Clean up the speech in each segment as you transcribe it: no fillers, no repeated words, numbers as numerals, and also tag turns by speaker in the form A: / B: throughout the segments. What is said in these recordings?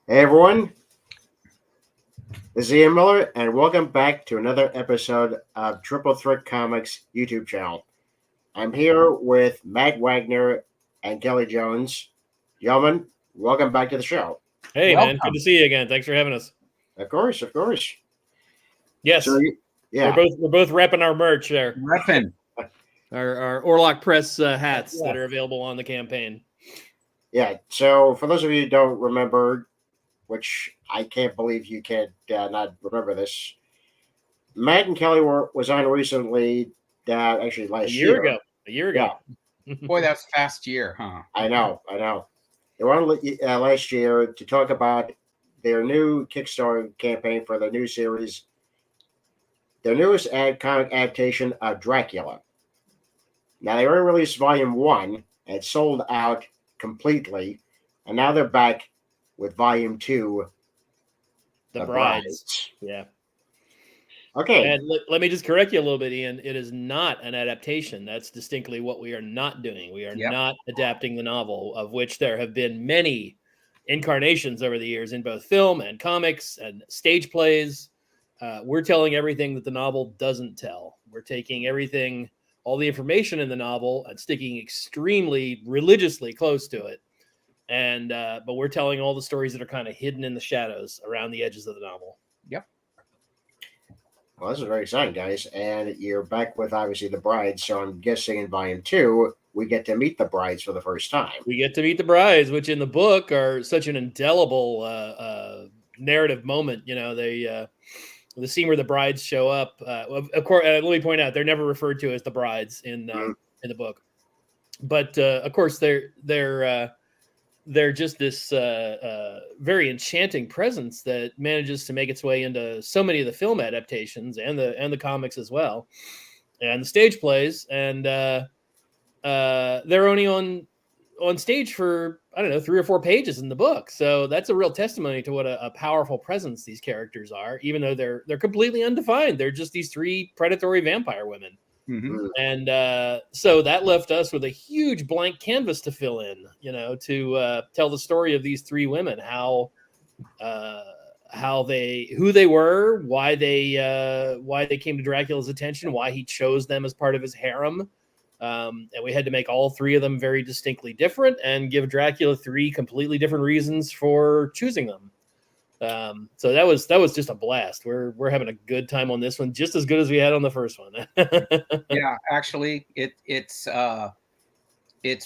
A: Hey everyone, this is Ian Miller, and welcome back to another episode of Triple Threat Comics YouTube channel. I'm here with Matt Wagner and Kelley Jones. Gentlemen, welcome back to the show.
B: Hey,
C: Welcome.
B: man, good to see you again. Thanks for having us.
A: Of course.
B: Yes,
A: So, yeah,
B: we're both repping our merch there,
C: Reppin'.
B: our Orlock Press hats that are available on the campaign.
A: yeah. So, for those of you who don't remember, which I can't believe you can't not remember this, Matt and Kelley was on recently. Actually, last
B: A year ago.
C: Boy, that's a fast year, huh?
A: I know. They were on last year to talk about their new Kickstarter campaign for the new series, their newest comic adaptation of Dracula. Now, they already released Volume 1, and it sold out completely, and now they're back with Volume 2,
B: The Brides. Yeah.
A: Okay.
B: And let me just correct you a little bit, Ian. It is not an adaptation. That's distinctly what we are not doing. We are not adapting the novel, of which there have been many incarnations over the years in both film and comics and stage plays. We're telling everything that the novel doesn't tell. We're taking everything, all the information in the novel, and sticking extremely religiously close to it. And but we're telling all the stories that are kind of hidden in the shadows around the edges of the novel.
C: Yep.
A: Well, this is very exciting, guys. And you're back with, obviously, the brides. So I'm guessing in Volume 2, we get to meet the brides for the first time.
B: We get to meet the brides, which in the book are such an indelible narrative moment. You know, the scene where the brides show up. Of course, let me point out, they're never referred to as the brides in the book. But, of course, they're just this very enchanting presence that manages to make its way into so many of the film adaptations and the comics as well, and the stage plays. And they're only on stage for, I don't know, 3 or 4 pages in the book. So that's a real testimony to what a powerful presence these characters are, even though they're completely undefined. They're just these 3 predatory vampire women.
C: Mm-hmm.
B: And so that left us with a huge blank canvas to fill in, you know, to tell the story of these 3 women, who they were, why they came to Dracula's attention, why he chose them as part of his harem. And we had to make all 3 of them very distinctly different and give Dracula 3 completely different reasons for choosing them. So that was just a blast. We're having a good time on this one, just as good as we had on the first one.
C: Yeah, actually, it's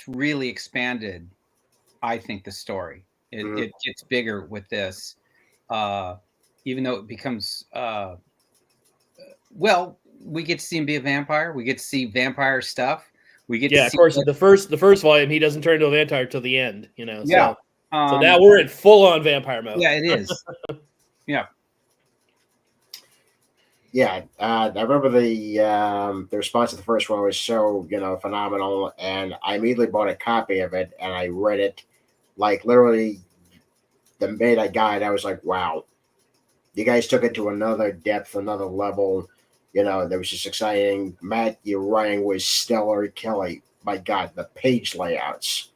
C: really expanded. I think the story it gets bigger with this, even though it becomes well, we get to see him be a vampire. We get to see vampire stuff. We get to see,
B: of course, the first volume he doesn't turn into a vampire till the end. You know,
C: yeah.
B: So now we're in full-on vampire mode.
C: Yeah, it is. Yeah.
A: Yeah, I remember the response to the first one was so, phenomenal, and I immediately bought a copy of it, and I read it, like, literally, the minute I got it, I was like, wow, you guys took it to another depth, another level. That was just exciting. Matt, your writing was stellar. Kelley, my God, the page layouts.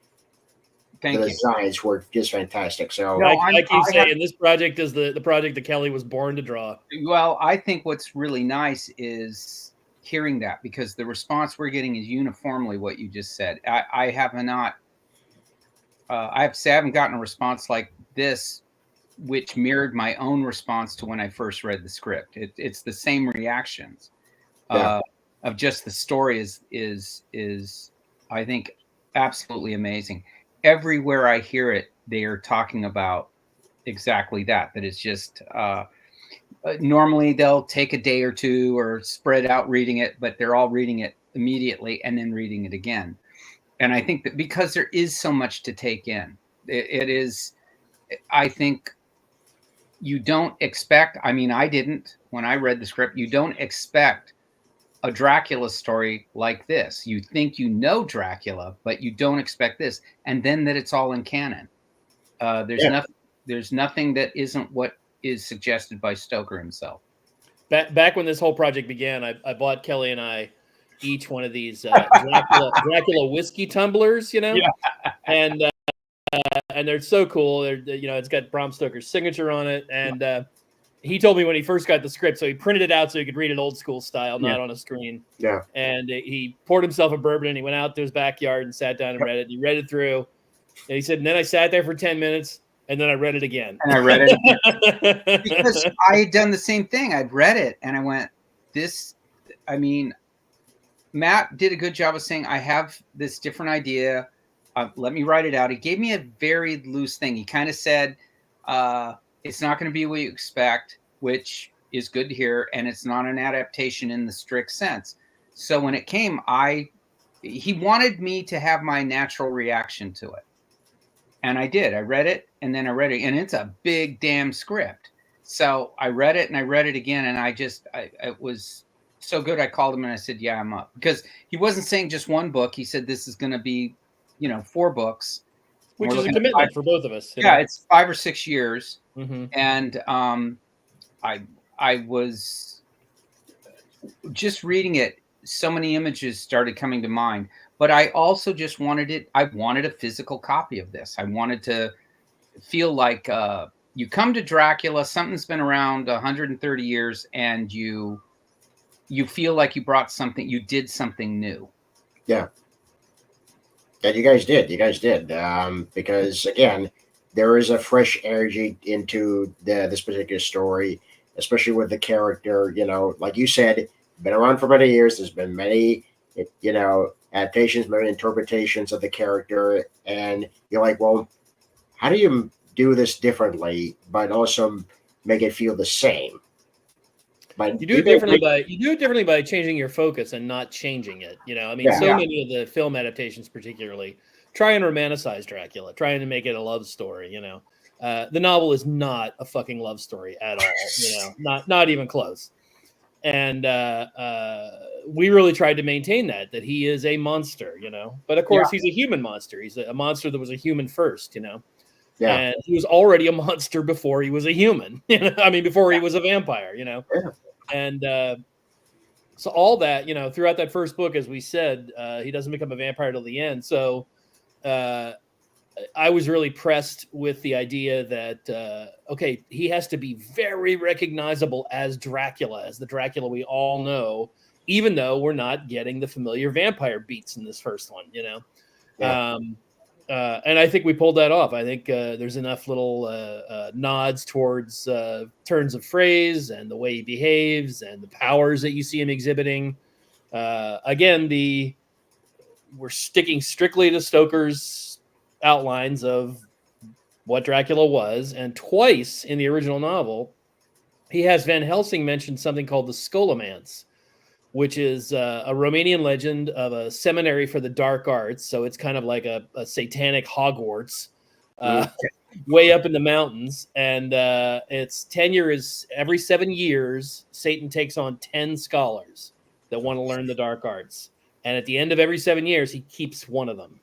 C: Thank
A: the
C: you.
A: designs were just fantastic. So,
B: like you say, this project is the project that Kelley was born to draw.
C: Well, I think what's really nice is hearing that, because the response we're getting is uniformly what you just said. I have not. I have to say I haven't gotten a response like this, which mirrored my own response to when I first read the script. It's the same reactions of just the story is I think absolutely amazing. Everywhere I hear it, they are talking about exactly that it's just normally they'll take a day or 2 or spread out reading it, but they're all reading it immediately and then reading it again. And I think that because there is so much to take in, it is, I think you don't expect, I mean, I didn't, when I read the script, you don't expect a Dracula story like this. You think you know Dracula, but you don't expect this. And then that it's all in canon. There's nothing that isn't what is suggested by Stoker himself.
B: Back when this whole project began, I bought Kelley and I each one of these Dracula whiskey tumblers, and and they're so cool. It's got Bram Stoker's signature on it, and he told me when he first got the script, so he printed it out so he could read it old school style, not on a screen.
A: Yeah.
B: And he poured himself a bourbon, and he went out to his backyard and sat down and read it. He read it through, and he said, and then I sat there for 10 minutes, and then I read it again.
C: And I read it again. Because I had done the same thing. I'd read it, and I went, Matt did a good job of saying, I have this different idea. Let me write it out. He gave me a very loose thing. He kind of said, it's not going to be what you expect, which is good to hear. And it's not an adaptation in the strict sense. So when it came, he wanted me to have my natural reaction to it. And I did. I read it, and then I read it. And it's a big damn script. So I read it, and I read it again. And it was so good. I called him and I said, yeah, I'm up. Because he wasn't saying just one book. He said, this is going to be, 4 books.
B: Which is a commitment for both of us.
C: Yeah, it's 5 or 6 years.
B: Mm-hmm.
C: And I was just reading it. So many images started coming to mind. But I also just wanted I wanted a physical copy of this. I wanted to feel like you come to Dracula, something's been around 130 years, and you feel like you did something new.
A: Yeah. Yeah, you guys did. Because again, there is a fresh energy into this particular story, especially with the character. Like you said, been around for many years. There's been many, adaptations, many interpretations of the character, and you're like, well, how do you do this differently, but also make it feel the same? But
B: you do it differently by changing your focus and not changing it. Many of the film adaptations, particularly, try and romanticize Dracula, trying to make it a love story. The novel is not a fucking love story at all. Not even close. And we really tried to maintain that he is a monster. But of course, he's a human monster. He's a monster that was a human first.
A: Yeah.
B: And he was already a monster before he was a human. Before he was a vampire.
A: Yeah.
B: And so all that, throughout that first book, as we said, he doesn't become a vampire till the end. So I was really pressed with the idea that, he has to be very recognizable as Dracula, as the Dracula we all know, even though we're not getting the familiar vampire beats in this first one, Yeah. And I think we pulled that off. I think there's enough little nods towards turns of phrase and the way he behaves and the powers that you see him exhibiting. Again, we're sticking strictly to Stoker's outlines of what Dracula was. And twice in the original novel, he has Van Helsing mention something called the Scholomance, which is a Romanian legend of a seminary for the dark arts. So it's kind of like a satanic Hogwarts way up in the mountains. And its tenure is every 7 years, Satan takes on 10 scholars that want to learn the dark arts. And at the end of every 7 years, he keeps one of them.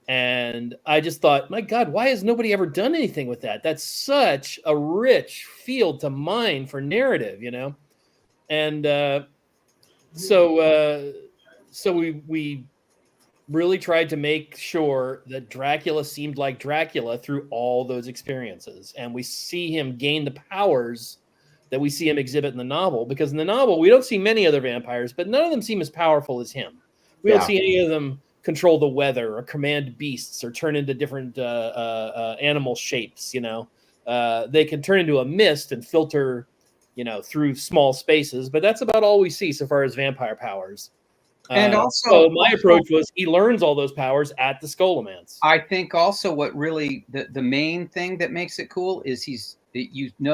B: And I just thought, my God, why has nobody ever done anything with that? That's such a rich field to mine for narrative, And so we really tried to make sure that Dracula seemed like Dracula through all those experiences. And we see him gain the powers that we see him exhibit in the novel, because in the novel, we don't see many other vampires, but none of them seem as powerful as him. We don't see any of them control the weather or command beasts or turn into different animal shapes. They can turn into a mist and filter through small spaces, but that's about all we see so far as vampire powers.
C: And also,
B: so my approach was he learns all those powers at the Scholomance.
C: I think also what really the main thing that makes it cool is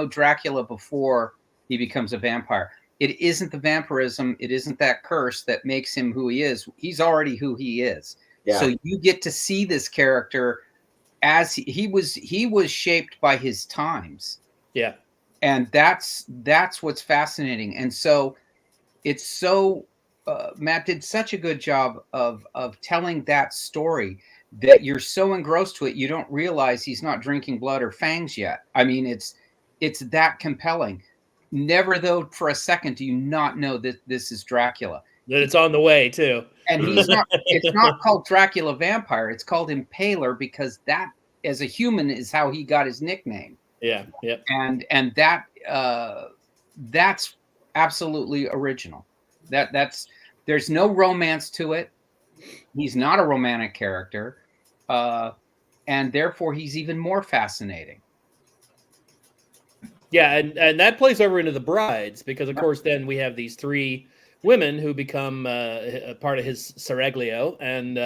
C: Dracula before he becomes a vampire. It isn't the vampirism. It isn't that curse that makes him who he is. He's already who he is. Yeah. So you get to see this character as he was shaped by his times.
B: Yeah.
C: And that's what's fascinating. And so it's so Matt did such a good job of telling that story that you're so engrossed to it you don't realize he's not drinking blood or fangs yet. It's that compelling. Never, though, for a second do you not know that this is Dracula.
B: That it's on the way too.
C: And he's not. It's not called Dracula Vampire. It's called Impaler because that as a human is how he got his nickname.
B: Yeah. Yep.
C: And that that's absolutely original. That's there's no romance to it. He's not a romantic character, and therefore he's even more fascinating.
B: Yeah, and that plays over into the brides, because of course then we have these three women who become a part of his seraglio, and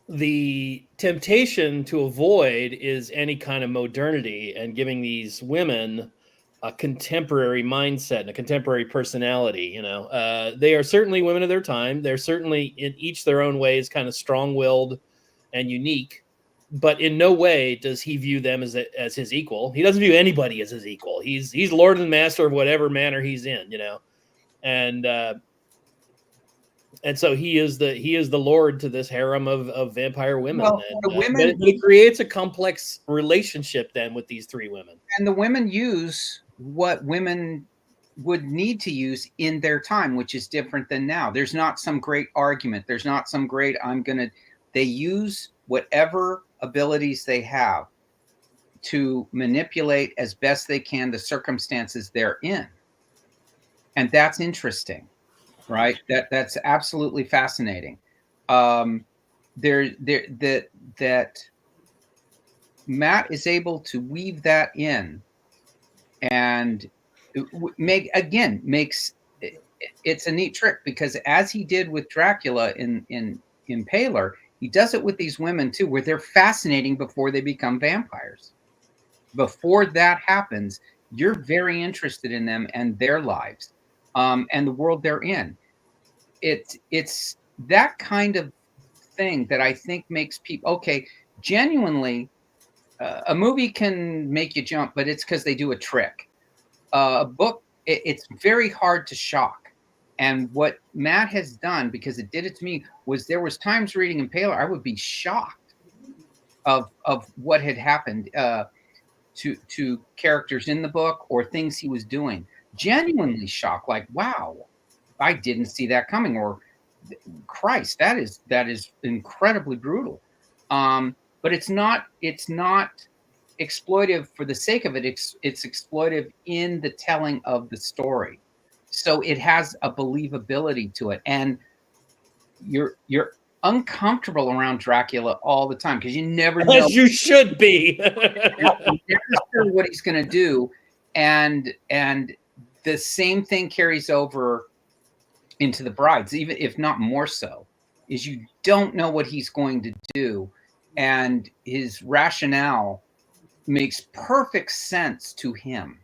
B: the temptation to avoid is any kind of modernity and giving these women a contemporary mindset and a contemporary personality. They are certainly women of their time. They're certainly in each their own ways kind of strong-willed and unique, but in no way does he view them as his equal. He doesn't view anybody as his equal. He's lord and master of whatever manner he's in, and so he is the lord to this harem of vampire women.
C: Well,
B: and,
C: the women,
B: but it creates a complex relationship then with these three women.
C: And the women use what women would need to use in their time, which is different than now. There's not some great argument. There's not some great, they use whatever abilities they have to manipulate as best they can the circumstances they're in. And that's interesting, right? That's absolutely fascinating. That Matt is able to weave that in and makes it's a neat trick, because as he did with Dracula in Impaler, he does it with these women too, where they're fascinating before they become vampires. Before that happens, you're very interested in them and their lives, and the world they're in. It's that kind of thing that I think makes people genuinely. A movie can make you jump, but it's because they do a trick. A book, it's very hard to shock. And what Matt has done, because it did it to me, was there was times reading Impaler, I would be shocked of what had happened to characters in the book or things he was doing. Genuinely shocked, like, wow, I didn't see that coming, or Christ, that is incredibly brutal. But it's not exploitive for the sake of it. It's exploitive in the telling of the story. So it has a believability to it, and you're uncomfortable around Dracula all the time because you never know.
B: As you should be.
C: You're never sure what he's going to do, and the same thing carries over into the brides, even if not more so. Is you don't know what he's going to do, and his rationale makes perfect sense to him.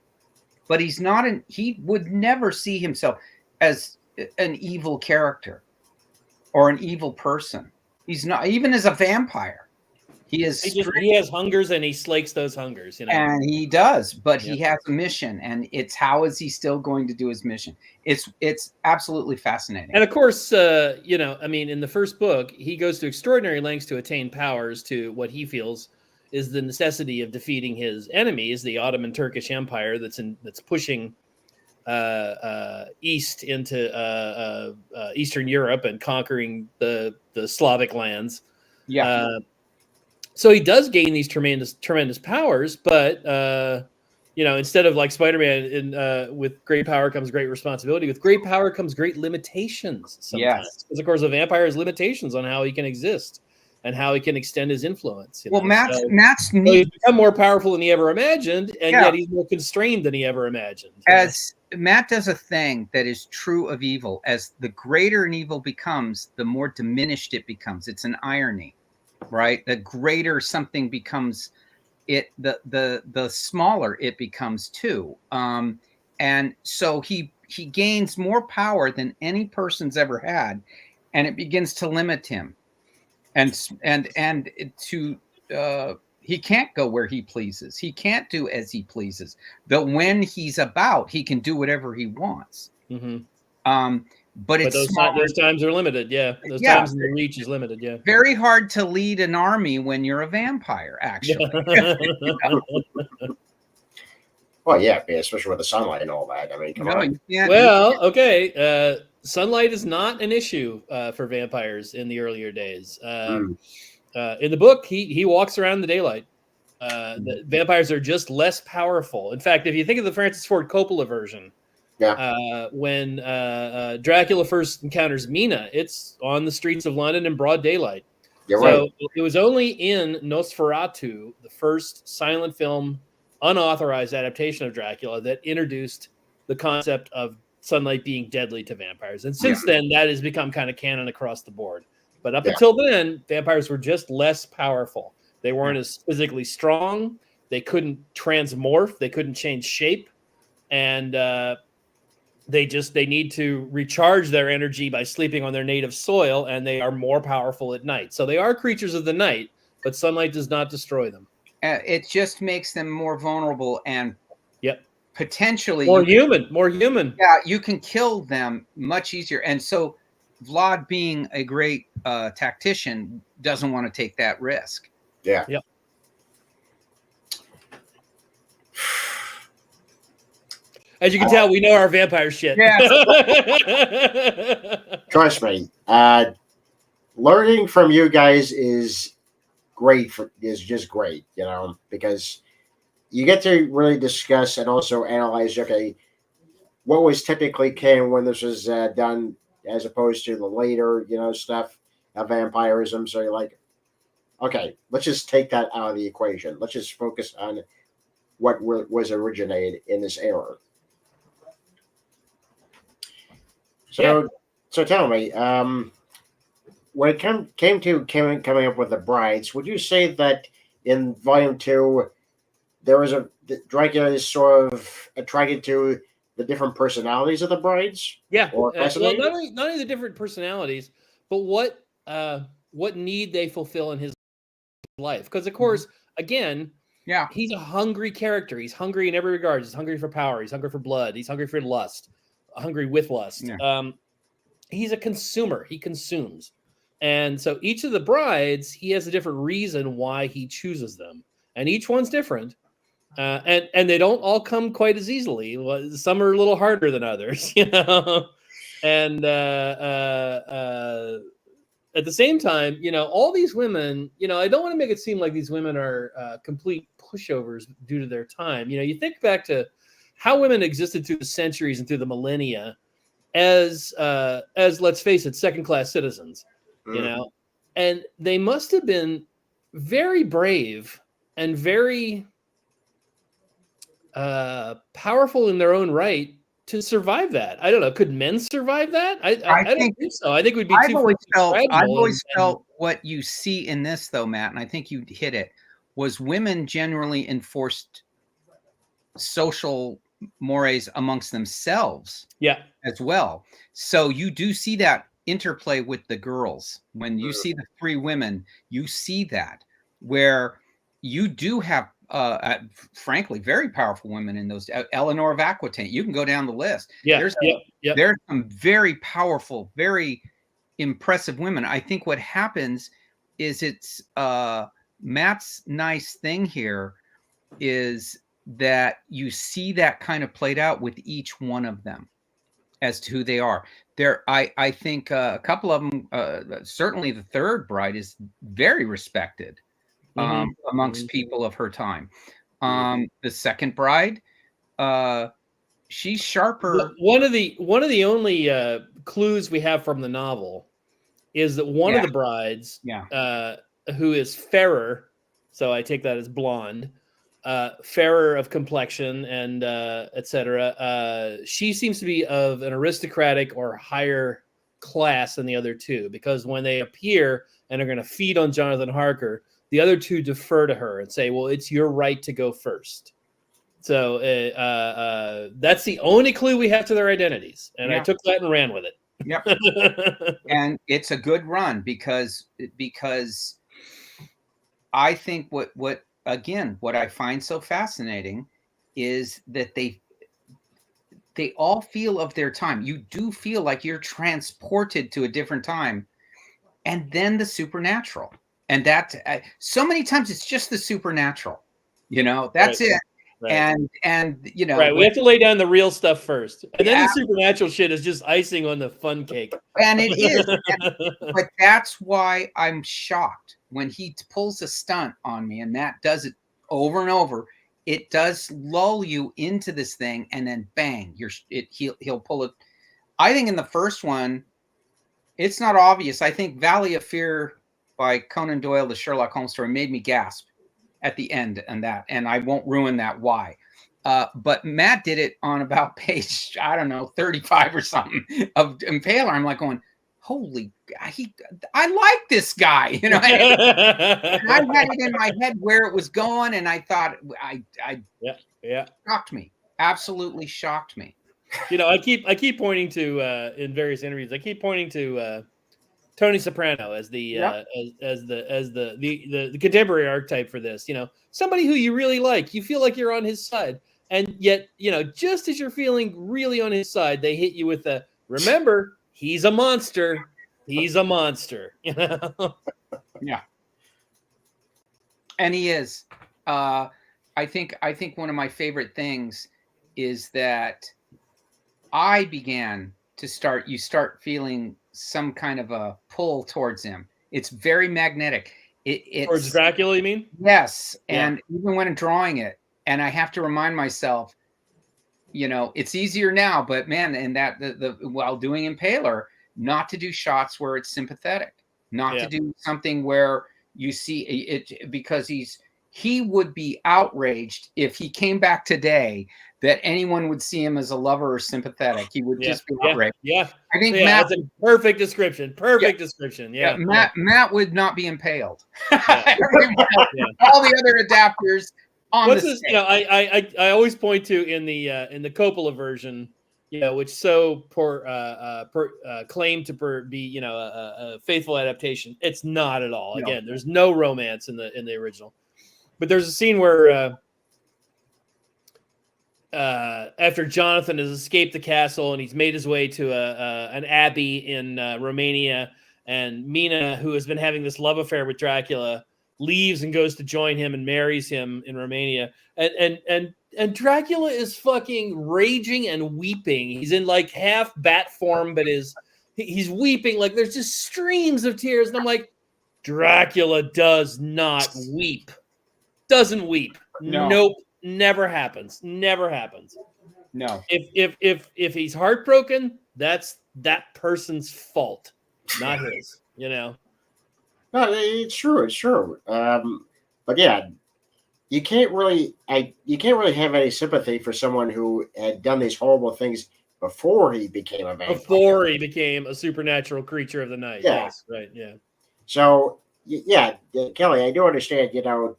C: But he would never see himself as an evil character or an evil person. He's not, even as a vampire. He has
B: hungers, and he slakes those hungers,
C: And he does, but he has a mission, and it's how is he still going to do his mission? It's absolutely fascinating.
B: And of course, in the first book, he goes to extraordinary lengths to attain powers to what he feels is the necessity of defeating his enemies, the Ottoman Turkish Empire that's pushing east into Eastern Europe and conquering the Slavic lands.
C: Yeah.
B: So he does gain these tremendous powers, but instead of like Spider-Man, with great power comes great responsibility. With great power comes great limitations. Sometimes, because of course, a vampire has limitations on how he can exist and how he can extend his influence.
C: Matt's
B: so he's become more powerful than he ever imagined, and yet he's more constrained than he ever imagined.
C: As Matt does a thing that is true of evil. As the greater an evil becomes, the more diminished it becomes. It's an irony, right? The greater something becomes, the smaller it becomes too. And so he gains more power than any person's ever had, and it begins to limit him. And he can't go where he pleases. He can't do as he pleases. But when he's about, he can do whatever he wants.
B: Mm-hmm.
C: But
B: those times are limited. Yeah, those times the reach is limited. Yeah,
C: very hard to lead an army when you're a vampire. Actually,
A: Well, yeah, especially with the sunlight and all that. I mean, come on.
B: Well, okay. sunlight is not an issue for vampires in the earlier days.
A: Mm.
B: In the book, he walks around in the daylight. The vampires are just less powerful. In fact, if you think of the Francis Ford Coppola version, when Dracula first encounters Mina, it's on the streets of London in broad daylight.
A: You're
B: so
A: right.
B: It was only in Nosferatu, the first silent film, unauthorized adaptation of Dracula, that introduced the concept of sunlight being deadly to vampires. And since then, that has become kind of canon across the board. But up until then, vampires were just less powerful. They weren't as physically strong. They couldn't transmorph. They couldn't change shape. And they need to recharge their energy by sleeping on their native soil, and they are more powerful at night. So they are creatures of the night, but sunlight does not destroy them.
C: It just makes them more vulnerable and potentially
B: more human.
C: Yeah, you can kill them much easier. And so Vlad, being a great tactician, doesn't want to take that risk.
A: Yeah.
B: Yep. As you can tell, we know our vampire shit.
C: Yeah.
A: Trust me. Learning from you guys is great. Is just great, because you get to really discuss and also analyze. Okay, what was typically canon when this was done, as opposed to the later, stuff of vampirism. So you're like, okay, let's just take that out of the equation. Let's just focus on what was originated in this era. So tell me, when it came to coming up with the brides, would you say that in Volume 2, there was Dracula is sort of attracted to the different personalities of the brides?
B: Yeah. Well, not only the different personalities, but what need they fulfill in his life. Because, of course, again, he's a hungry character. He's hungry in every regard. He's hungry for power. He's hungry for blood. He's hungry for lust. Hungry with lust. Yeah. He's a consumer. He consumes. And so each of the brides, he has a different reason why he chooses them. And each one's different. And they don't all come quite as easily. Some are a little harder than others, And at the same time, all these women, I don't want to make it seem like these women are complete pushovers due to their time. You think back to how women existed through the centuries and through the millennia as let's face it, second-class citizens, and they must have been very brave and very powerful in their own right to survive that. I don't know. Could men survive that? I don't think so. I think we'd be
C: I've always felt what you see in this, though, Matt, and I think you hit it, was women generally enforced social mores amongst themselves as well. So you do see that interplay with the girls. When you see the three women, you see that, where you do have frankly very powerful women in those. Eleanor of Aquitaine, you can go down the list. There's some very powerful, very impressive women. I think what happens is it's Matt's nice thing here is that you see that kind of played out with each one of them as to who they are. I think a couple of them, certainly the third bride, is very respected amongst people of her time. The second bride, she's sharper.
B: One of the only clues we have from the novel is that one of the brides, who is fairer, so I take that as blonde, fairer of complexion and etc. She seems to be of an aristocratic or higher class than the other two, because when they appear and are going to feed on Jonathan Harker, the other two defer to her and say, well, it's your right to go first. So that's the only clue we have to their identities. And I took that and ran with it.
C: Yep. And it's a good run because I think what I find so fascinating is that they all feel of their time. You do feel like you're transported to a different time, and then the supernatural. And that so many times it's just the supernatural, that's right. It.
B: Right.
C: And you know,
B: Right. We have to lay down the real stuff first. And then
C: yeah,
B: the supernatural shit is just icing on the fun cake.
C: and it is. But that's why I'm shocked when he pulls a stunt on me, and Matt does it over and over. It does lull you into this thing, and then bang, he'll pull it. I think in the first one, it's not obvious. I think Valley of Fear by Conan Doyle, the Sherlock Holmes story, made me gasp at the end, and I won't ruin that why. But Matt did it on about page, I don't know, 35 or something of Impaler. I'm like going, holy, I like this guy, you know. And I had it in my head where it was going, and I thought,
B: yeah,
C: shocked me, absolutely shocked me.
B: You know, I keep pointing to in various interviews. I keep pointing to Tony Soprano as the as the contemporary archetype for this. You know, somebody who you really like. You feel like you're on his side, and yet, you know, just as you're feeling really on his side, they hit you with a remember. He's a monster. He's a monster. You know?
C: Yeah, and he is. I think one of my favorite things is that I began to start feeling some kind of a pull towards him. It's very magnetic. It's
B: towards Dracula, you mean?
C: Yes, and even when I'm drawing it, and I have to remind myself, you know, it's easier now, but man, and that the while doing Impaler, not to do shots where it's sympathetic, not to do something where you see it, because he would be outraged if he came back today that anyone would see him as a lover or sympathetic. He would just be outraged.
B: Yeah.
C: I think
B: Matt, that's a perfect description. Perfect description. Yeah.
C: Matt would not be impaled. All the other adapters on
B: what's
C: the
B: this? You know, I always point to in the Coppola version, you know, which so claimed to be, you know, a faithful adaptation. It's not at all. Again, there's no romance in the original. But there's a scene where after Jonathan has escaped the castle and he's made his way to an abbey in Romania, and Mina, who has been having this love affair with Dracula, leaves and goes to join him and marries him in Romania. And Dracula is fucking raging and weeping. He's in like half bat form, but he's weeping. Like there's just streams of tears. And I'm like, Dracula does not weep. Doesn't weep.
C: No.
B: Nope. Never happens. Never happens.
C: No.
B: If he's heartbroken, that's that person's fault, not his. You know.
A: No, it's true. It's true. But yeah, you can't really have any sympathy for someone who had done these horrible things before he became a vampire.
B: Before he became a supernatural creature of the night.
A: Yeah.
B: Yes. Right. Yeah.
A: So yeah, Kelley, I do understand. You know,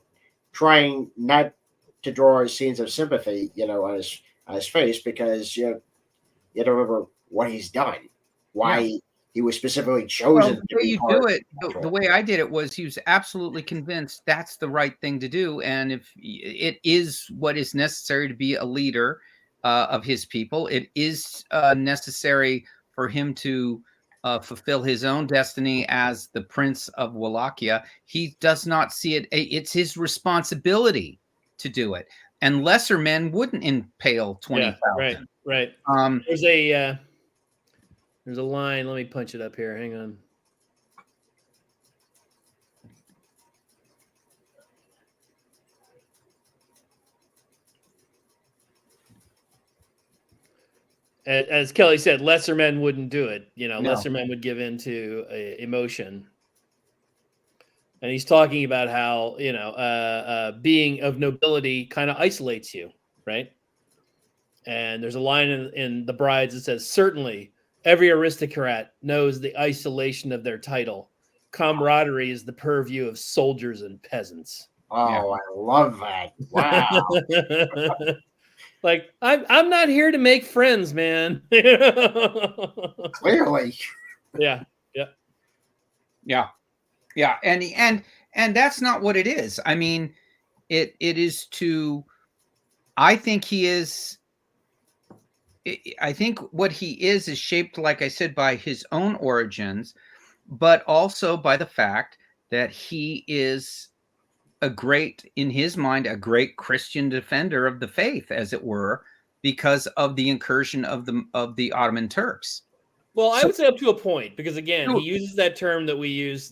A: trying not to draw scenes of sympathy, you know, on his face, because you don't remember what he's done, why he was specifically chosen.
C: Well, the way you do it, the way I did it was he was absolutely convinced that's the right thing to do, and if it is what is necessary to be a leader of his people, it is necessary for him to fulfill his own destiny as the Prince of Wallachia. He does not see it. It's his responsibility to do it, and lesser men wouldn't impale 20,000.
B: Right. There's a line. Let me punch it up here. Hang on. As Kelley said, lesser men wouldn't do it. You know, lesser men would give in to emotion. And he's talking about how, you know, being of nobility kind of isolates you, right? And there's a line in The Brides that says, certainly every aristocrat knows the isolation of their title. Camaraderie is the purview of soldiers and peasants.
A: Oh, I love that. Wow.
B: Like, I'm not here to make friends, man.
A: Clearly.
C: Yeah. And that's not what it is. I mean, it is to, I think what he is shaped, like I said, by his own origins, but also by the fact that he is in his mind, a great Christian defender of the faith, as it were, because of the incursion of the Ottoman Turks.
B: Well, I would say up to a point, because again, he uses that term that we use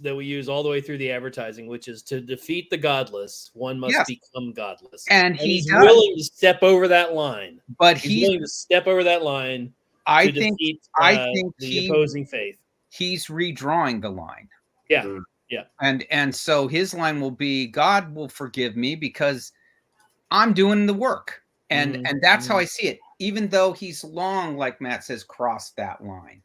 B: all the way through the advertising, which is to defeat the godless, one must become godless.
C: And he's
B: willing to step over that line.
C: But
B: he's willing to step over that line to defeat the opposing faith.
C: He's redrawing the line.
B: Yeah. Yeah.
C: And so his line will be, God will forgive me because I'm doing the work. And that's how I see it. Even though he's long, like Matt says, crossed that line.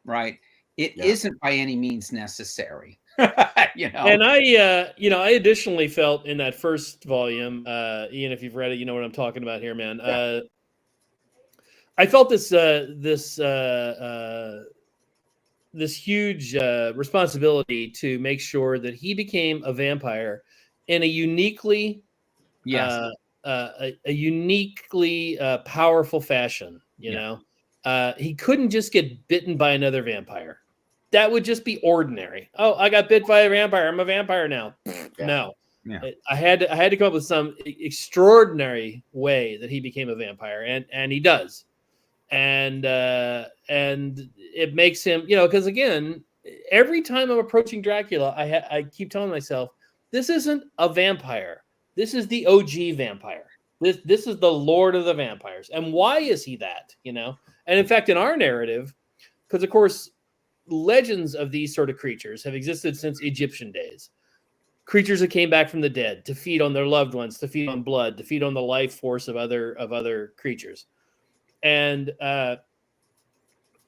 C: Right. It isn't by any means necessary. And
B: I additionally felt in that first volume, Ian, if you've read it, you know what I'm talking about here, man. I felt this huge responsibility to make sure that he became a vampire in a uniquely powerful fashion. You know, he couldn't just get bitten by another vampire. That would just be ordinary. Oh, I got bit by a vampire. I'm a vampire now. No. Yeah. I had to come up with some extraordinary way that he became a vampire, and he does. And it makes him, because again, every time I'm approaching Dracula, I keep telling myself, this isn't a vampire. This is the OG vampire. This is the Lord of the Vampires. And why is he that? And in fact, in our narrative, because of course, legends of these sort of creatures have existed since Egyptian days. Creatures that came back from the dead to feed on their loved ones, to feed on blood, to feed on the life force of other creatures. And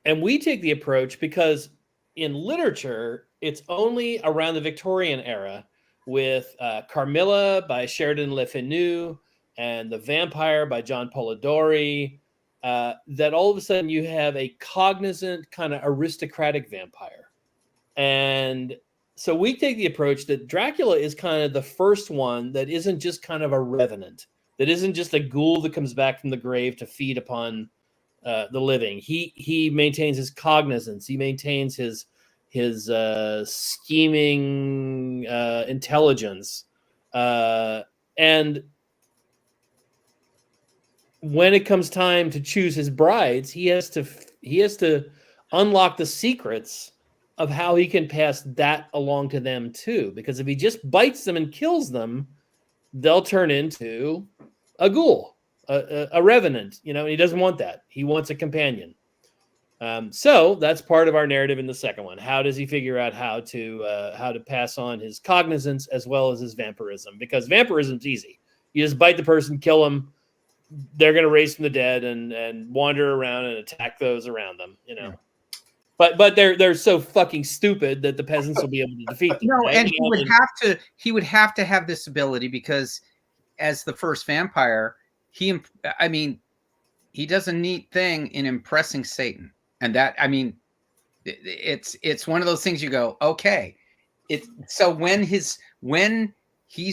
B: we take the approach because in literature, it's only around the Victorian era with Carmilla by Sheridan Le Fanu and The Vampire by John Polidori, that all of a sudden you have a cognizant kind of aristocratic vampire. And so we take the approach that Dracula is kind of the first one that isn't just kind of a revenant, that isn't just a ghoul that comes back from the grave to feed upon the living. He maintains his cognizance. He maintains his scheming intelligence. And when it comes time to choose his brides, he has to unlock the secrets of how he can pass that along to them too. Because if he just bites them and kills them, they'll turn into a ghoul, a revenant, and he doesn't want that. He wants a companion. So that's part of our narrative in the second one. How does he figure out how to pass on his cognizance as well as his vampirism? Because vampirism's easy. You just bite the person, kill them. They're going to raise from the dead and wander around and attack those around them, Yeah. But they're so fucking stupid that the peasants will be able to defeat them.
C: No, right? And he would have to have this ability because as the first vampire, he does a neat thing in impressing Satan. And that, it's one of those things you go, okay. So when he's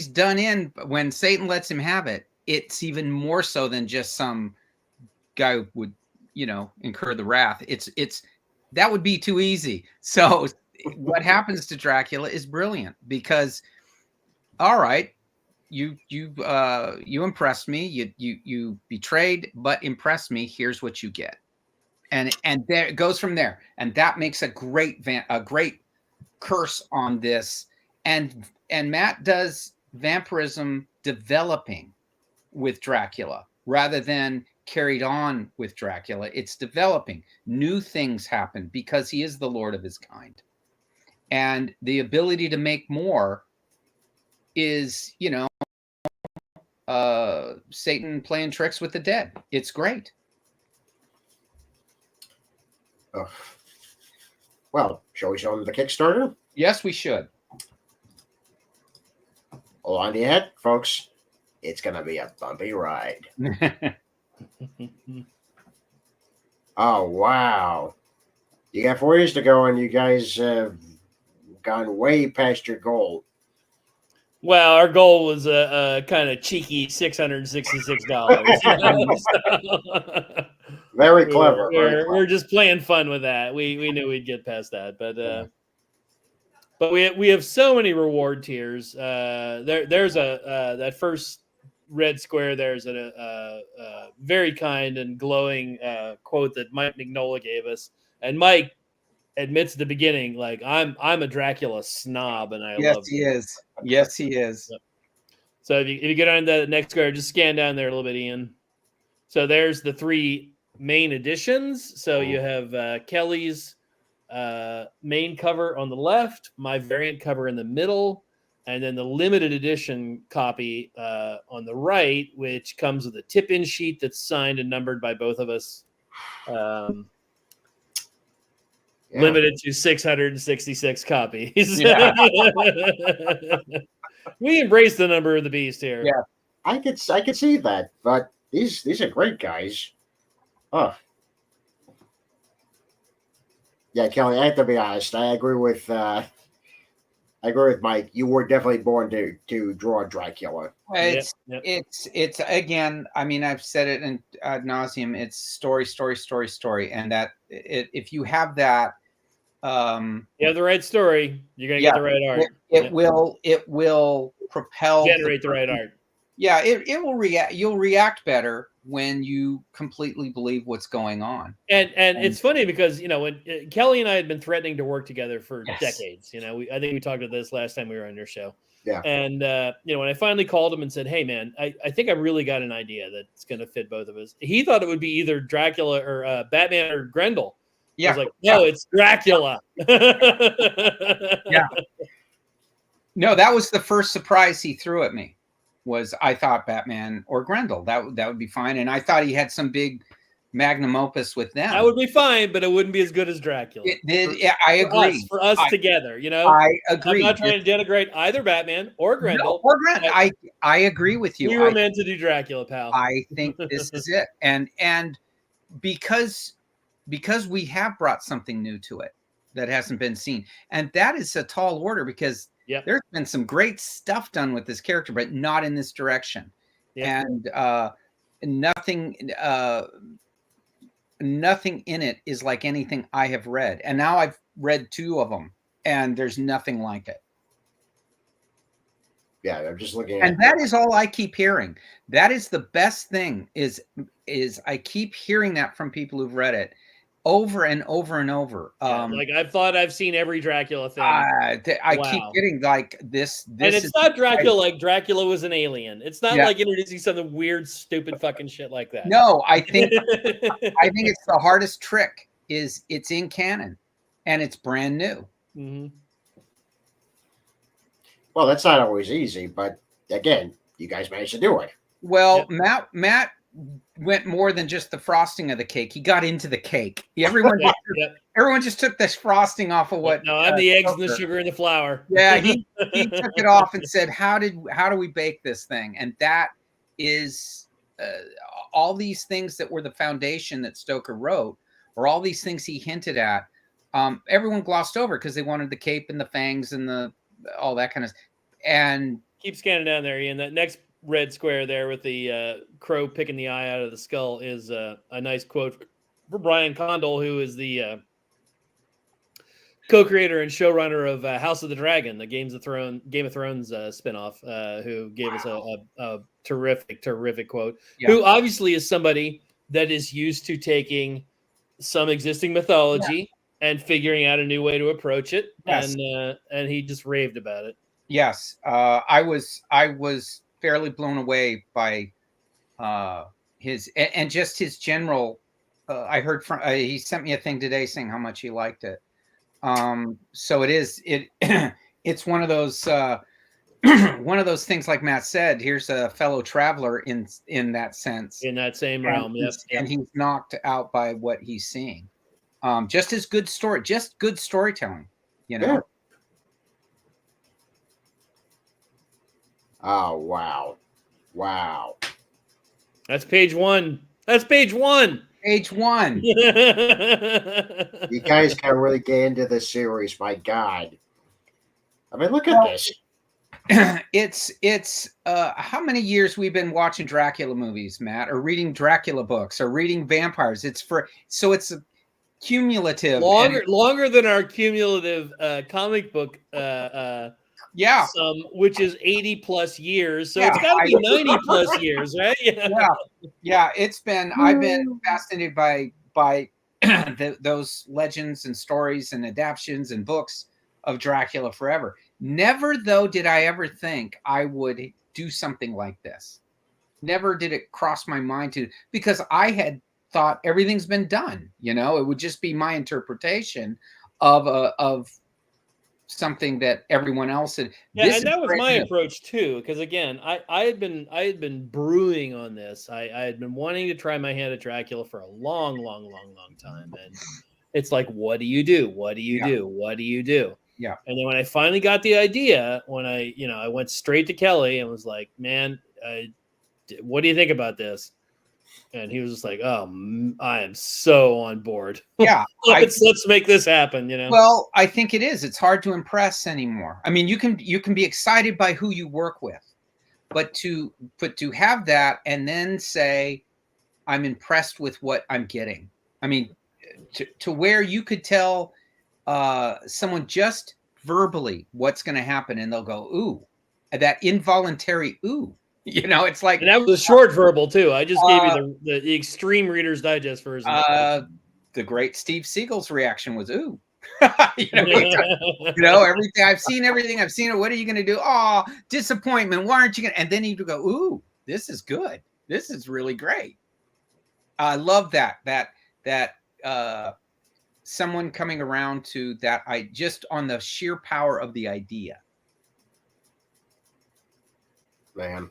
C: done in, when Satan lets him have it, it's even more so than just some guy would, incur the wrath. That would be too easy. So what happens to Dracula is brilliant because, all right, you impressed me. You betrayed, but impressed me. Here's what you get, and there it goes from there. And that makes a great curse on this. And Matt does vampirism developing with Dracula rather than carried on with Dracula. It's developing. New things happen because he is the Lord of his kind. And the ability to make more is, Satan playing tricks with the dead. It's great.
A: Oh. Well, shall we show them the Kickstarter?
C: Yes, we should.
A: Hold on to your head, folks. It's going to be a bumpy ride. Oh, wow. You got 4 years to go, and you guys have gone way past your goal.
B: Well, our goal was a kind of cheeky $666.
A: Very clever.
B: We're just playing fun with that. We knew we'd get past that, but But we have so many reward tiers. There's that first red square. There's a very kind and glowing quote that Mike Mignola gave us, and Mike admits at the beginning, like, I'm a Dracula snob, and I
C: Yes,
B: love
C: he
B: it.
C: is. Yes, he is.
B: Yep. So if you get on the next square, just scan down there a little bit, Ian. So there's the 3 main editions. So you have Kelley's main cover on the left, my variant cover in the middle, and then the limited edition copy on the right, which comes with a tip-in sheet that's signed and numbered by both of us. Limited to 666 copies.
C: Yeah.
B: We embrace the number of the beast here.
C: Yeah.
A: I could see that, but these are great guys. Oh. Yeah, Kelley, I have to be honest. I agree with Mike. You were definitely born to draw Dracula.
C: It's again. I mean, I've said it in ad nauseum. It's story, and that if you have that,
B: you have the right story, you're gonna get the right art.
C: It will propel,
B: generate the right art.
C: Yeah, it will react. You'll react better when you completely believe what's going on.
B: And it's funny because, you know, when Kelley and I had been threatening to work together for decades, you know, I think we talked about this last time we were on your show.
A: Yeah.
B: And, you know, when I finally called him and said, hey, man, I think I really got an idea that's going to fit both of us. He thought it would be either Dracula or Batman or Grendel.
C: Yeah.
B: I was like, no, it's Dracula.
C: Yeah. No, that was the first surprise he threw at me. Was I thought Batman or Grendel. That would be fine. And I thought he had some big magnum opus with them.
B: That would be fine, but it wouldn't be as good as Dracula.
C: It did. Yeah, I agree.
B: For us together, you know?
C: I agree.
B: I'm not trying to denigrate either Batman or Grendel.
C: No, or Grendel. I agree with you.
B: We were meant to do Dracula, pal.
C: I think this is it. And because we have brought something new to it that hasn't been seen. And that is a tall order because there's been some great stuff done with this character, but not in this direction. And nothing in it is like anything I have read. And now I've read 2 of them, and there's nothing like it.
A: Yeah, I'm just looking at
C: and that is all I keep hearing. That is the best thing is I keep hearing that from people who've read it over and over and over.
B: Like I've seen every Dracula thing.
C: I keep getting like this.
B: And it's not Dracula like Dracula was an alien. It's not like introducing something weird, stupid fucking shit like that.
C: No, I think it's the hardest trick is it's in canon and it's brand new.
B: Mm-hmm.
A: Well, that's not always easy, but again, you guys managed to do it.
C: Well, Matt went more than just the frosting of the cake. He got into the cake. Everyone just took this frosting off of what.
B: No, I'm the eggs and the sugar and the flour.
C: Yeah, he took it off and said, "How do we bake this thing?" And that is all these things that were the foundation that Stoker wrote, or all these things he hinted at. Everyone glossed over because they wanted the cape and the fangs and all that kind of. And
B: keep scanning down there, Ian. That next red square there with the crow picking the eye out of the skull is a nice quote for Brian Condell, who is the co-creator and showrunner of House of the Dragon, the Game of Thrones spinoff, who gave us a terrific quote, who obviously is somebody that is used to taking some existing mythology and figuring out a new way to approach it. Yes. And he just raved about it.
C: Yes. I was fairly blown away by his and just his general. I heard from he sent me a thing today saying how much he liked it. So it's one of those things like Matt said. Here's a fellow traveler in that sense,
B: in that same realm.
C: And he's knocked out by what he's seeing. Just as good storytelling, you know.
A: Yeah. Oh, wow.
B: That's page 1. Page 1.
A: You guys can really get into the series. My God. I mean, look at this.
C: It's how many years we've been watching Dracula movies, Matt, or reading Dracula books or reading vampires. It's cumulative.
B: Longer than our cumulative comic book
C: yeah.
B: sum, which is 80 plus years. So it's got to be 90 plus years, right?
C: Yeah. It's been, I've been fascinated by those legends and stories and adaptations and books of Dracula forever. Never, though, did I ever think I would do something like this. Never did it cross my mind to, because I had thought everything's been done. You know, it would just be my interpretation of something that everyone else had.
B: Yeah, and that was my approach too. Because again, I had been brewing on this. I had been wanting to try my hand at Dracula for a long time, and it's like, what do you do? What do you do? What do you do?
C: Yeah.
B: And then when I finally got the idea, when I went straight to Kelley and was like, man, what do you think about this? And he was just like, oh, I am so on board.
C: Yeah.
B: let's make this happen, you know?
C: Well, I think it is. It's hard to impress anymore. I mean, you can be excited by who you work with, but to have that and then say, I'm impressed with what I'm getting. I mean, to where you could tell someone just verbally what's going to happen and they'll go, ooh, that involuntary ooh. You know, it's like,
B: and that was a short verbal too. I just gave you the extreme Reader's Digest version.
C: The great Steve Siegel's reaction was ooh. Everything I've seen it. What are you going to do? Oh, disappointment. Why aren't you going to? And then you go, ooh, this is good. This is really great. I love that someone coming around to that. I just on the sheer power of the idea.
A: Man.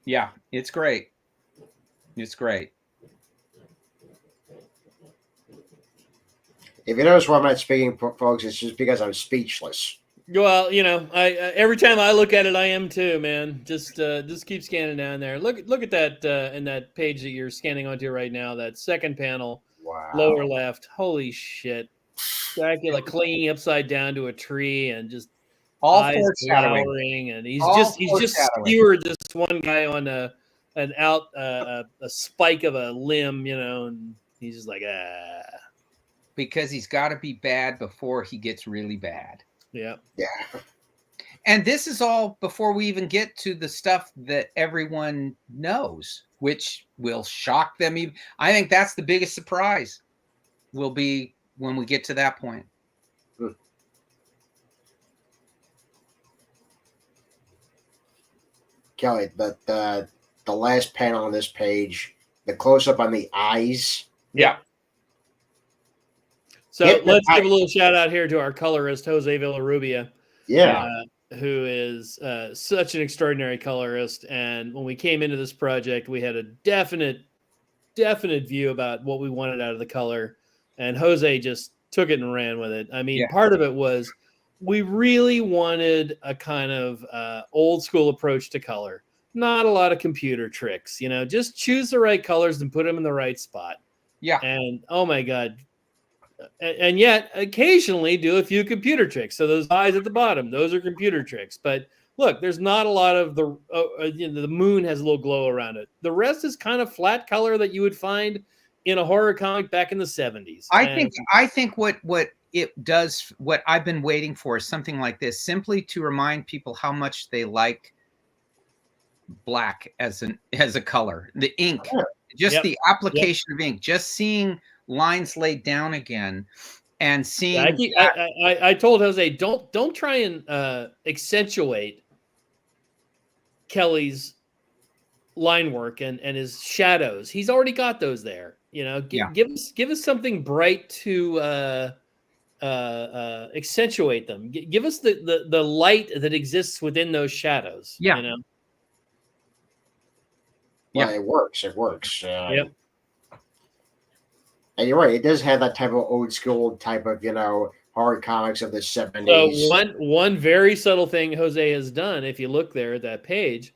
C: Yeah, it's great. It's great.
A: If you notice why I'm not speaking, folks, it's just because I'm speechless.
B: Well, I every time I look at it, I am too, man. Just keep scanning down there. Look at that in that page that you're scanning onto right now. That second panel, lower left. Holy shit! Dracula clinging upside down to a tree and just
C: all
B: eyes glowering, and he's just skewered this one guy on a spike of a limb, and he's just like
C: because he's got to be bad before he gets really bad.
B: Yeah.
C: And this is all before we even get to the stuff that everyone knows, which will shock them. I think that's the biggest surprise will be when we get to that point.
A: Kelley, the last panel on this page, the close-up on the eyes.
C: Yeah.
B: So let's give a little shout out here to our colorist, Jose Villarrubia.
A: Yeah.
B: Who is such an extraordinary colorist. And when we came into this project, we had a definite view about what we wanted out of the color. And Jose just took it and ran with it. I mean, part of it was we really wanted a kind of old school approach to color. Not a lot of computer tricks, just choose the right colors and put them in the right spot.
C: Yeah.
B: And oh my God. And yet occasionally do a few computer tricks. So those eyes at the bottom, those are computer tricks. But look, there's not a lot of the moon has a little glow around it. The rest is kind of flat color that you would find in a horror comic back in the 70s.
C: I think what it does, what I've been waiting for is something like this, simply to remind people how much they like black as a color. The ink, just the application of ink, just seeing lines laid down again and seeing
B: I told Jose don't try and accentuate Kelley's line work and his shadows. He's already got those there. Give us something bright to accentuate them. Give us the light that exists within those shadows.
A: Well, it works. Yep. And you're right. It does have that type of old school type of, horror comics of the 70s.
B: So one very subtle thing Jose has done, if you look there at that page,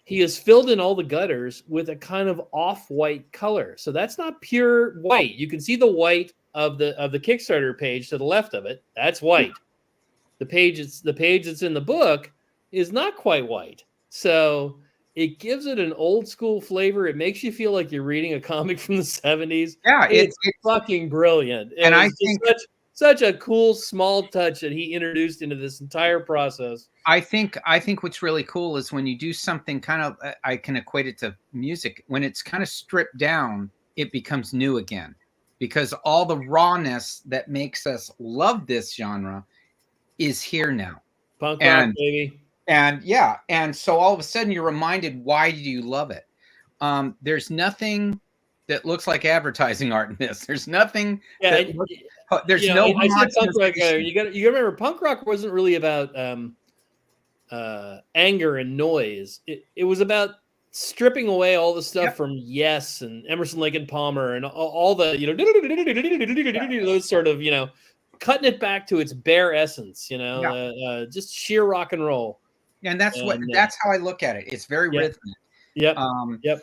B: he has filled in all the gutters with a kind of off-white color. So that's not pure white. You can see the white of the Kickstarter page to the left of it. That's white. The page that's in the book is not quite white. So it gives it an old school flavor. It makes you feel like you're reading a comic from the 70s.
C: Yeah,
B: it's fucking brilliant.
C: And I think
B: such a cool small touch that he introduced into this entire process.
C: I think what's really cool is when you do something kind of, I can equate it to music. When it's kind of stripped down, it becomes new again, because all the rawness that makes us love this genre is here now.
B: Punk rock, baby.
C: And yeah, and so all of a sudden you're reminded, why do you love it? There's nothing that looks like advertising art in this. There's nothing.
B: Yeah,
C: there's no.
B: I said punk rock. You got to remember, punk rock wasn't really about anger and noise. It was about stripping away all the stuff from Yes and Emerson, Lake and Palmer and all the those sort of cutting it back to its bare essence. Just sheer rock and roll.
C: And that's how I look at it. It's very rhythmic.
B: Yep. Yep.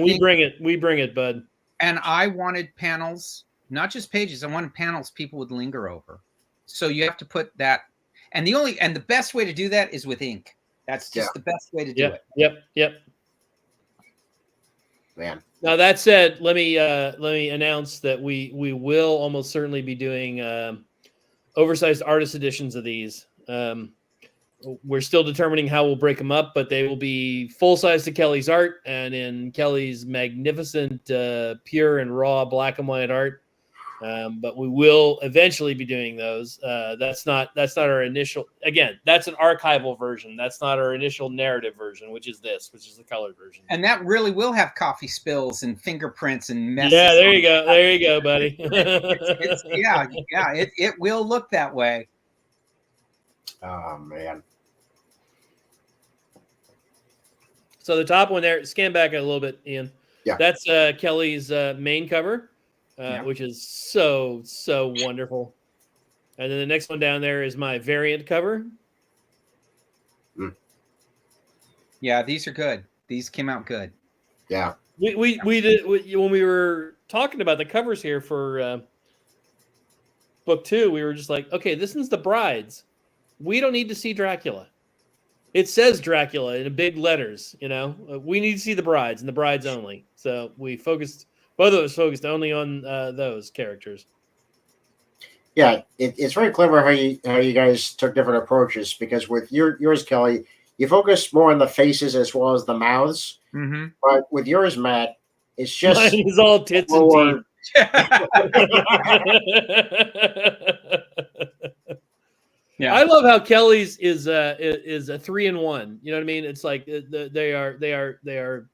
B: We bring it, bud.
C: And I wanted panels, not just pages. I wanted panels people would linger over. So you have to put that, and the best way to do that is with ink. That's just the best way to do it.
B: Yep.
A: Man.
B: Now that said, let me announce that we will almost certainly be doing oversized artist editions of these. We're still determining how we'll break them up, but they will be full size to Kelley's art and in Kelley's magnificent, pure and raw black and white art. But we will eventually be doing those. That's not our initial. Again, that's an archival version. That's not our initial narrative version, which is the colored version.
C: And that really will have coffee spills and fingerprints and messes.
B: Yeah, there you go. There you go, buddy.
C: It will look that way.
A: Oh man.
B: So the top one there, scan back a little bit, Ian.
A: Yeah.
B: That's Kelley's main cover, which is so wonderful. And then the next one down there is my variant cover.
C: Yeah, these are good. These came out good.
A: Yeah.
B: We did when we were talking about the covers here for book 2. We were just like, okay, this is the brides. We don't need to see Dracula. It says Dracula in big letters, we need to see the brides and the brides only. So both of us focused only on those characters.
A: Yeah, it's very clever how you guys took different approaches, because with yours, Kelley, you focus more on the faces as well as the mouths.
C: Mm-hmm.
A: But with yours, Matt, it's just
B: mine is all tits and teeth. Yeah, I love how Kelley's is a 3-in-1. You know what I mean? It's like they are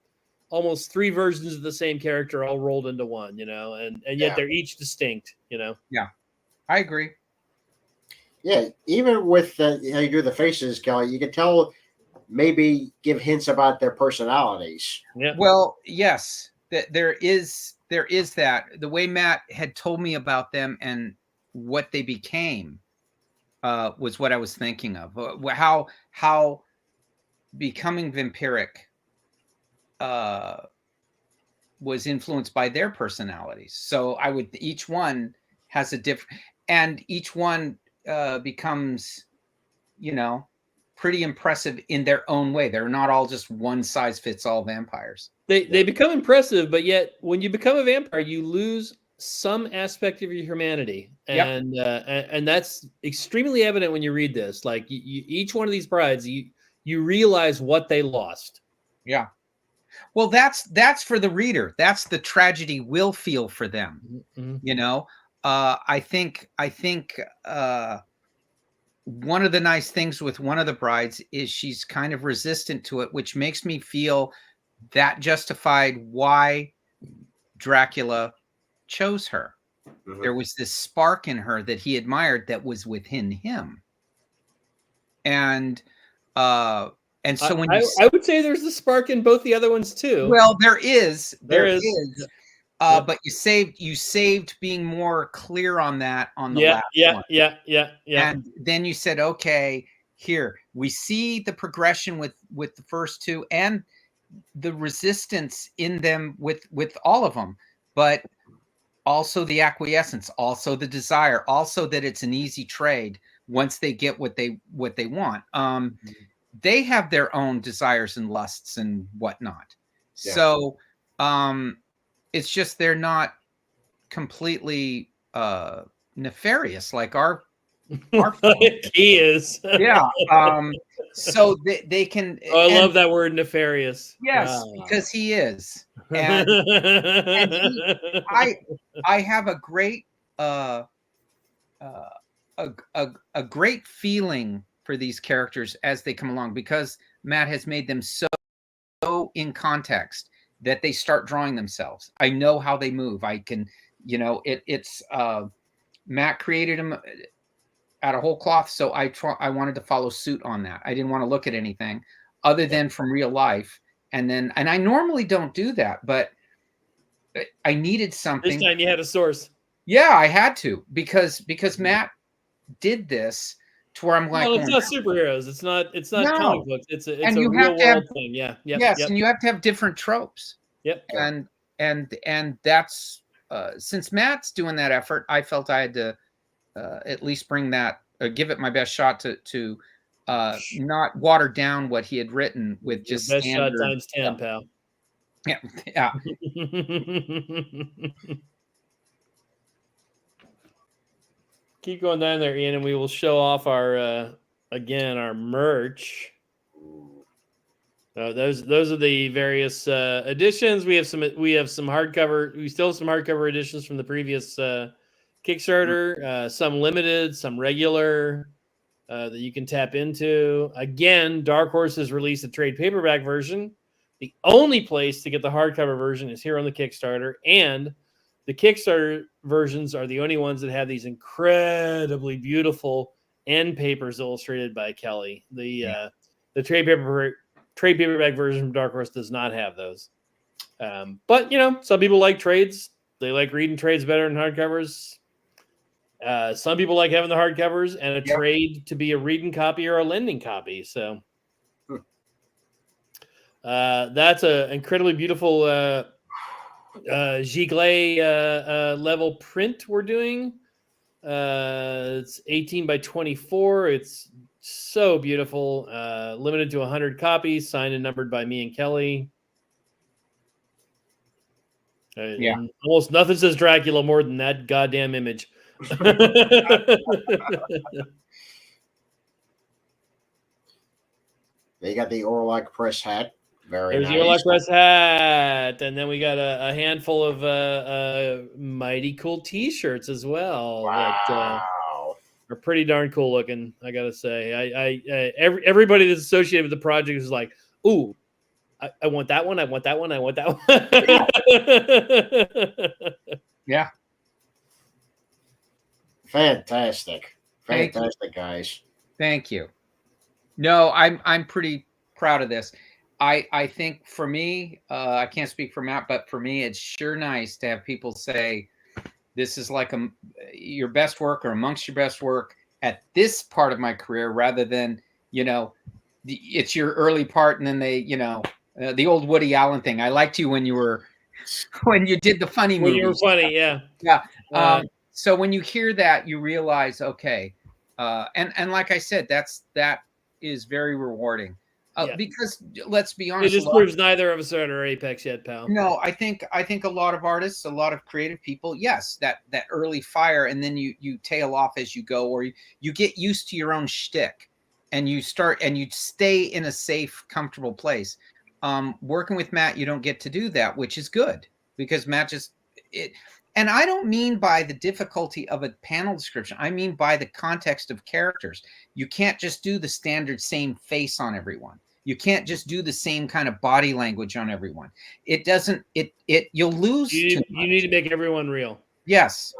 B: almost 3 versions of the same character all rolled into one. And yet they're each distinct.
C: Yeah, I agree.
A: Yeah, even with how you do the faces, Kelley, you can tell, maybe give hints about their personalities.
B: Yeah.
C: Well, yes, there is that. The way Matt had told me about them and what they became. Was what I was thinking of. How becoming vampiric was influenced by their personalities. So each one has a different, and each one becomes, pretty impressive in their own way. They're not all just one size fits all vampires.
B: They become impressive, but yet when you become a vampire, you lose some aspect of your humanity, and that's extremely evident when you read this. Like each one of these brides, you realize what they lost.
C: Yeah. Well, that's for the reader. That's the tragedy we'll feel for them. Mm-hmm. I think one of the nice things with one of the brides is she's kind of resistant to it, which makes me feel that justified why Dracula chose her. Mm-hmm. There was this spark in her that he admired that was within him. And so when
B: I would say there's the spark in both the other ones too.
C: Well, there is. But you saved being more clear on that on the last one.
B: Yeah.
C: And then you said, okay, here we see the progression with the first 2 and the resistance in them with all of them, but also the acquiescence, also the desire, also that it's an easy trade once they get what they want. they have their own desires and lusts and whatnot. Yeah. So it's just they're not completely nefarious like our
B: he is.
C: Yeah. So they can.
B: Oh, I love that word, nefarious.
C: Yes, because he is. And I have a great a great feeling for these characters as they come along, because Matt has made them so in context that they start drawing themselves. I know how they move. I can, it's Matt created them out of whole cloth, so I wanted to follow suit on that. I didn't want to look at anything other than from real life. And I normally don't do that, but I needed something.
B: This time you had a source.
C: Yeah, I had to, because Matt did this to where I'm like,
B: well, it's not superheroes. It's not comic books. It's a real world thing. Yeah.
C: Yes, and you have to have different tropes.
B: Yep.
C: And that's since Matt's doing that effort, I felt I had to at least bring that, give it my best shot to not water down what he had written with just
B: best shot times 10, pal.
C: Yeah.
B: Keep going down there, Ian, and we will show off our our merch. Those are the various editions. We have some hardcover. We still have some hardcover editions from the previous Kickstarter. Some limited, some regular that you can tap into. Again, Dark Horse has released a trade paperback version. The only place to get the hardcover version is here on the Kickstarter, and the Kickstarter versions are the only ones that have these incredibly beautiful end papers illustrated by Kelley. The trade paperback version from Dark Horse does not have those. But some people like trades. They like reading trades better than hardcovers. Some people like having the hardcovers and a trade to be a reading copy or a lending copy. So that's an incredibly beautiful Giglet level print we're doing. It's 18 by 24. It's so beautiful. Limited to 100 copies, signed and numbered by me and Kelley. And almost nothing says Dracula more than that goddamn image.
A: They got the Orlock Press hat.
B: There's the Orlock Press hat, and then we got a handful of mighty cool T-shirts as well.
A: Wow.
B: That are pretty darn cool looking, I gotta say. Everybody that's associated with the project is like, ooh, I want that one. I want that one. I want that
C: one. Yeah.
A: Fantastic, guys.
C: Thank you. No, I'm pretty proud of this. I think for me, I can't speak for Matt, but for me, it's sure nice to have people say this is like your best work or amongst your best work at this part of my career, rather than it's your early part and then they the old Woody Allen thing. I liked you when you did the funny movies.
B: When you were funny, yeah.
C: So when you hear that, you realize, okay, and like I said, that is very rewarding. Because let's be honest,
B: it just proves neither of us are at our apex yet, pal.
C: No, I think a lot of artists, a lot of creative people, yes, that early fire, and then you tail off as you go, or you get used to your own shtick, and you stay in a safe, comfortable place. Working with Matt, you don't get to do that, which is good, because Matt and I don't mean by the difficulty of a panel description. I mean by the context of characters. You can't just do the standard same face on everyone. You can't just do the same kind of body language on everyone. It doesn't. You'll lose.
B: You need to make everyone real.
C: Yes.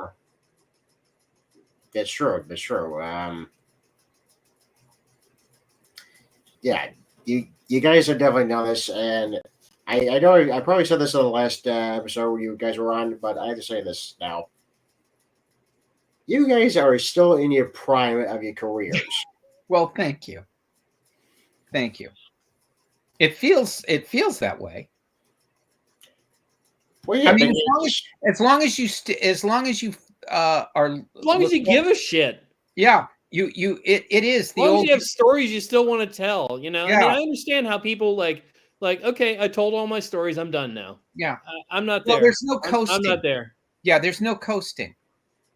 A: That's true. Yeah, you guys have definitely done this, and I know I probably said this in the last episode where you guys were on, but I have to say this now. You guys are still in your prime of your careers.
C: Well, thank you. Thank you. It feels that way.
A: Well, yeah,
C: I mean, as long as you give a shit. Yeah, it is the
B: As long as
C: old.
B: you have stories you still want to tell, you know. I mean,
C: Yeah.
B: I understand how people like okay, I told all my stories, I'm done now.
C: Yeah.
B: I'm not
C: Well,
B: there.
C: there's no coasting.
B: I'm not there.
C: Yeah, there's no coasting.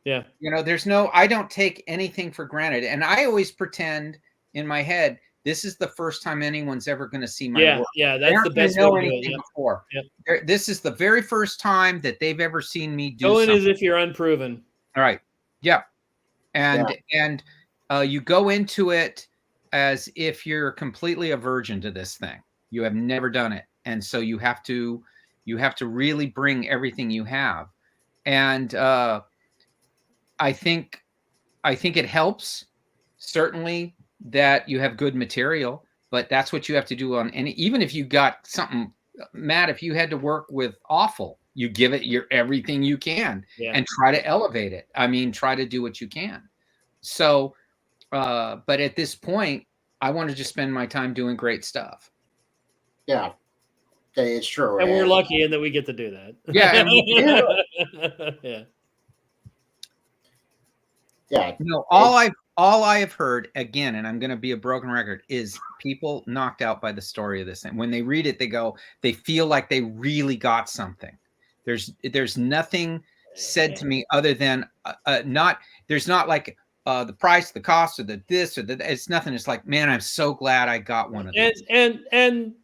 B: Yeah.
C: You know, there's no. I don't take anything for granted, and I always pretend in my head this is the first time anyone's ever going to see my work.
B: Yeah,
C: They
B: that's the
C: aren't gonna
B: best way
C: know
B: to do it.
C: anything
B: Yep.
C: before.
B: Yep.
C: This is the very first time that they've ever seen me do
B: Go in
C: something.
B: as if you're unproven.
C: All right. Yep. And you go into it as if you're completely a virgin to this thing. You have never done it, and so you have to really bring everything you have. And I think it helps certainly that you have good material, but that's what you have to do on any. Even if you got something, Matt, if you had to work with awful, you give it your everything you can and try to elevate it. I mean, try to do what you can. So, but at this point, I want to just spend my time doing great stuff.
A: Yeah, it's true.
B: And we're lucky in that we get to do that.
C: Yeah, and we do.
B: Yeah.
A: Yeah.
C: You know, all I have heard again, and I'm going to be a broken record, is people knocked out by the story of this thing. When they read it, they feel like they really got something. There's nothing said to me other than there's not like the price, the cost, or the this or the. It's nothing. It's like, man, I'm so glad I got one of these.
B: And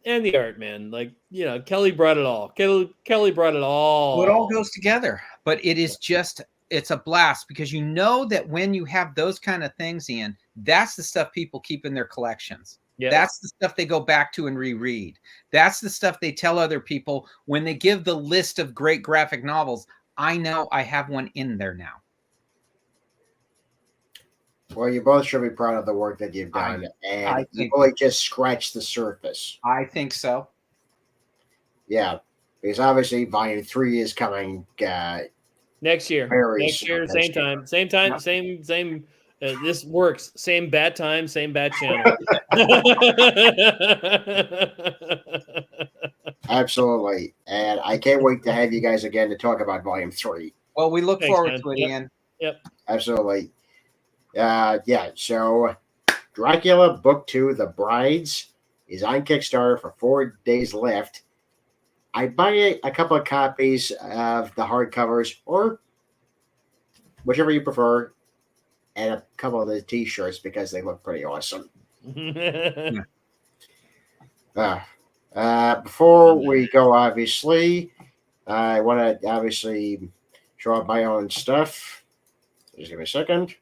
B: the art, man. Like, you know, Kelley brought it all. Kelley brought it all.
C: Well, it all goes together, but it is just. It's a blast because you know that when you have those kind of things, Ian, that's the stuff people keep in their collections. Yep. That's the stuff they go back to and reread. That's the stuff they tell other people when they give the list of great graphic novels. I know I have one in there now.
A: Well, you both should be proud of the work that you've done, and you really just scratched the surface.
C: I think so.
A: Yeah, because obviously Volume 3 is coming.
B: Next year, same time. This works. Same bat time, same bat channel.
A: Absolutely, and I can't wait to have you guys again to talk about Volume 3.
C: Well, we look forward to it, Ian.
B: Yep.
A: Absolutely. Yeah. So, Dracula Book 2: The Brides is on Kickstarter for 4 days left. I buy a couple of copies of the hardcovers, or whichever you prefer, and a couple of the T-shirts because they look pretty awesome. Before we go, obviously, I want to obviously show up my own stuff. Just give me a second.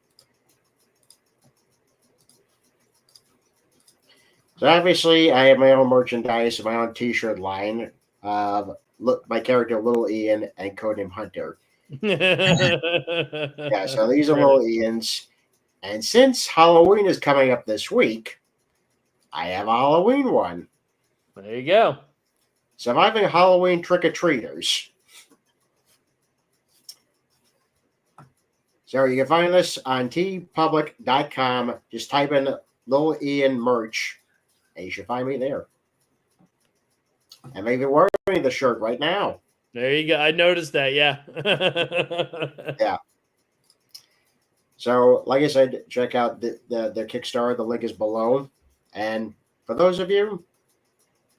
A: So obviously, I have my own merchandise, my own T-shirt line. Look, my character Little Ian and codename Hunter. Yeah, so these are Little Ians, and since Halloween is coming up this week, I have a Halloween one.
B: There you go.
A: Surviving Halloween trick-or-treaters. So you can find this on tpublic.com. Just type in Little Ian merch, and you should find me there. I'm even wearing the shirt right now.
B: There you go. I noticed that. Yeah.
A: Yeah. So, like I said, check out the Kickstarter. The link is below. And for those of you,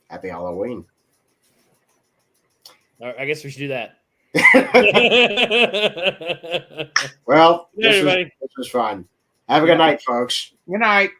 A: happy Halloween.
B: I guess we should do that.
A: Well,
B: this
A: was fun. Have a good night, folks.
C: Good night.